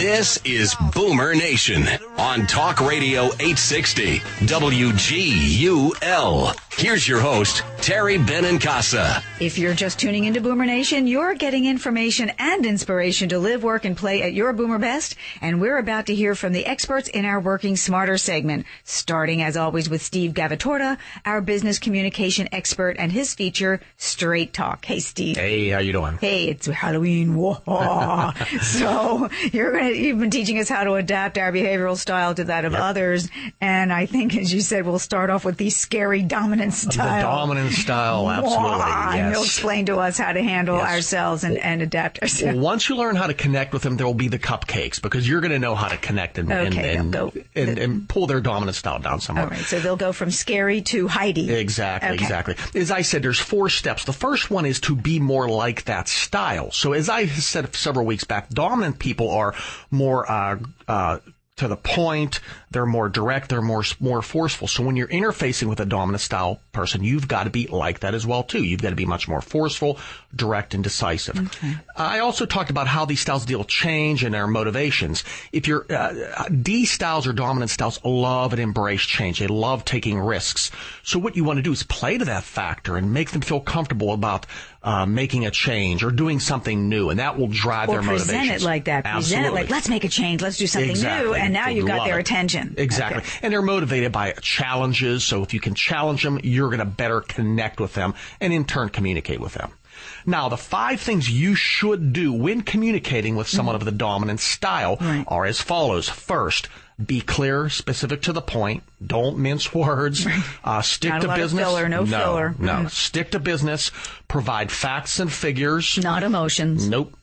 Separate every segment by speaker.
Speaker 1: This is Boomer Nation on Talk Radio 860 WGUL. Here's your host, Terry Benincasa.
Speaker 2: If you're just tuning into Boomer Nation, you're getting information and inspiration to live, work, and play at your Boomer best. And we're about to hear from the experts in our Working Smarter segment, starting as always with Steve Gavatorta, our business communication expert, and his feature, Straight Talk. Hey, Steve.
Speaker 3: Hey, how you doing?
Speaker 2: Hey, it's Halloween. So you've been teaching us how to adapt our behavioral style to that of others. And I think, as you said, we'll start off with the scary dominant style.
Speaker 3: The dominant style, absolutely. Yes.
Speaker 2: And you'll explain to us how to handle ourselves and adapt ourselves.
Speaker 3: Well, once you learn how to connect with them, there will be the cupcakes, because you're going to know how to connect and pull their dominant style down somewhere.
Speaker 2: All right, so they'll go from scary to Heidi.
Speaker 3: Exactly. As I said, there's 4 steps. The first one is to be more like that style. So as I said several weeks back, dominant people are more to the point, they're more direct, they're more forceful. So when you're interfacing with a dominant style person, you've got to be like that as well, too. You've got to be much more forceful, direct, and decisive. Okay. I also talked about how these styles deal with change and their motivations. If you're D styles or dominant styles love and embrace change. They love taking risks. So what you want to do is play to that factor and make them feel comfortable about making a change or doing something new, and that will drive their motivations.
Speaker 2: Present it like that.
Speaker 3: Absolutely.
Speaker 2: Present it like, let's make a change, let's do something new, and now you've got their attention.
Speaker 3: Exactly. Okay. And they're motivated by challenges, so if you can challenge them, you're going to better connect with them and in turn communicate with them. Now, the 5 things you should do when communicating with someone of the dominant style are as follows. First, be clear, specific to the point. Don't mince words. Stick
Speaker 2: Not
Speaker 3: to
Speaker 2: a lot
Speaker 3: business.
Speaker 2: Of filler, no filler.
Speaker 3: No. Stick to business. Provide facts and figures.
Speaker 2: Not emotions.
Speaker 3: Nope.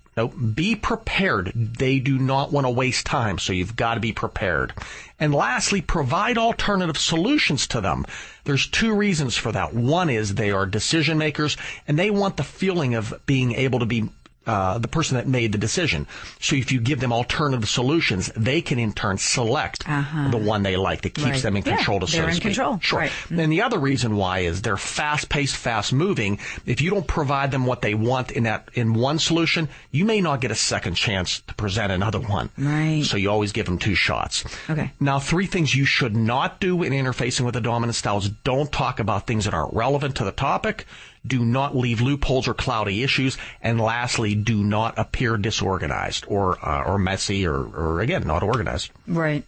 Speaker 3: Be prepared. They do not want to waste time, so you've got to be prepared. And lastly, provide alternative solutions to them. There's 2 reasons for that. One is they are decision makers, and they want the feeling of being able to be the person that made the decision. So if you give them alternative solutions, they can in turn select the one they like that keeps them in control, so to speak.
Speaker 2: They're in control.
Speaker 3: Sure. Right. And the other reason why is they're fast-paced, fast-moving. If you don't provide them what they want in one solution, you may not get a second chance to present another one.
Speaker 2: Right.
Speaker 3: So you always give them 2 shots.
Speaker 2: Okay.
Speaker 3: Now, 3 things you should not do in interfacing with the dominant styles. Don't talk about things that aren't relevant to the topic. Do not leave loopholes or cloudy issues. And lastly, do not appear disorganized or messy or again, not organized.
Speaker 2: Right.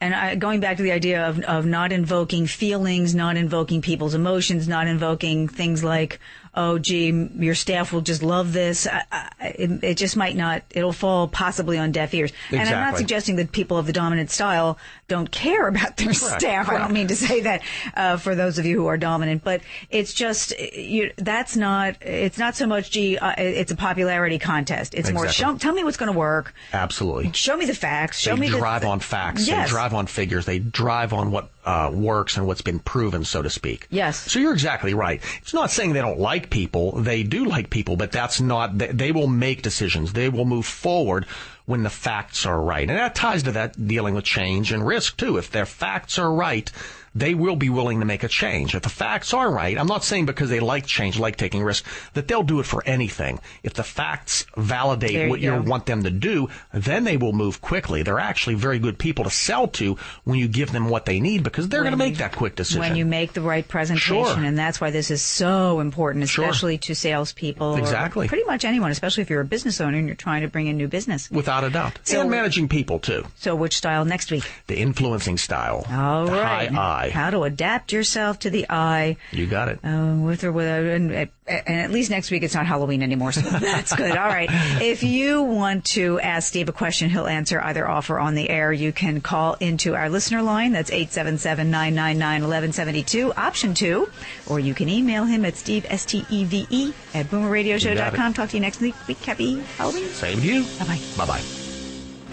Speaker 2: And going back to the idea of not invoking feelings, not invoking people's emotions, not invoking things like, oh, gee, your staff will just love this. It just might not. It'll fall possibly on deaf ears. Exactly. And I'm not suggesting that people of the dominant style don't care about their staff. Correct. I don't mean to say that for those of you who are dominant, but it's just it's not so much, it's a popularity contest. It's more, tell me what's going to work.
Speaker 3: Absolutely.
Speaker 2: Show me the facts.
Speaker 3: They drive on facts.
Speaker 2: Yes.
Speaker 3: They drive on figures. They drive on what works and what's been proven, so to speak.
Speaker 2: Yes.
Speaker 3: So you're exactly right. It's not saying they don't like people. They do like people, but that's not, they will make decisions. They will move forward when the facts are right. And that ties to that dealing with change and risk, too. If their facts are right, they will be willing to make a change. If the facts are right, I'm not saying because they like change, like taking risks, that they'll do it for anything. If the facts validate what you want them to do, then they will move quickly. They're actually very good people to sell to when you give them what they need, because they're going to make that quick decision.
Speaker 2: When you make the right presentation, and that's why this is so important, especially to salespeople.
Speaker 3: Exactly.
Speaker 2: Or pretty much anyone, especially if you're a business owner and you're trying to bring in new business.
Speaker 3: Without a doubt. And managing people, too.
Speaker 2: So which style next week?
Speaker 3: The influencing style.
Speaker 2: All
Speaker 3: the
Speaker 2: right.
Speaker 3: high I.
Speaker 2: How to adapt yourself to the I.
Speaker 3: You got it.
Speaker 2: With or without, and at least next week it's not Halloween anymore, so that's good. All right. If you want to ask Steve a question he'll answer either off or on the air, you can call into our listener line. That's 877-999-1172, option 2. Or you can email him at Steve, STEVE, at boomerradioshow.com. Talk to you next week. Happy Halloween.
Speaker 3: Same to you.
Speaker 2: Bye-bye.
Speaker 3: Bye-bye.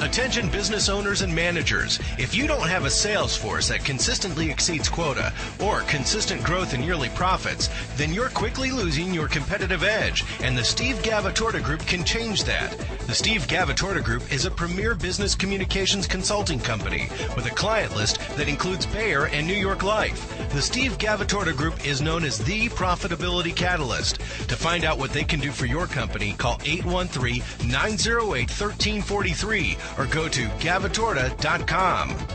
Speaker 1: Attention business owners and managers. If you don't have a sales force that consistently exceeds quota or consistent growth in yearly profits, then you're quickly losing your competitive edge, and the Steve Gavatorta Group can change that. The Steve Gavatorta Group is a premier business communications consulting company with a client list that includes Bayer and New York Life. The Steve Gavatorta Group is known as the profitability catalyst. To find out what they can do for your company, call 813-908-1343 or go to Gavatorta.com.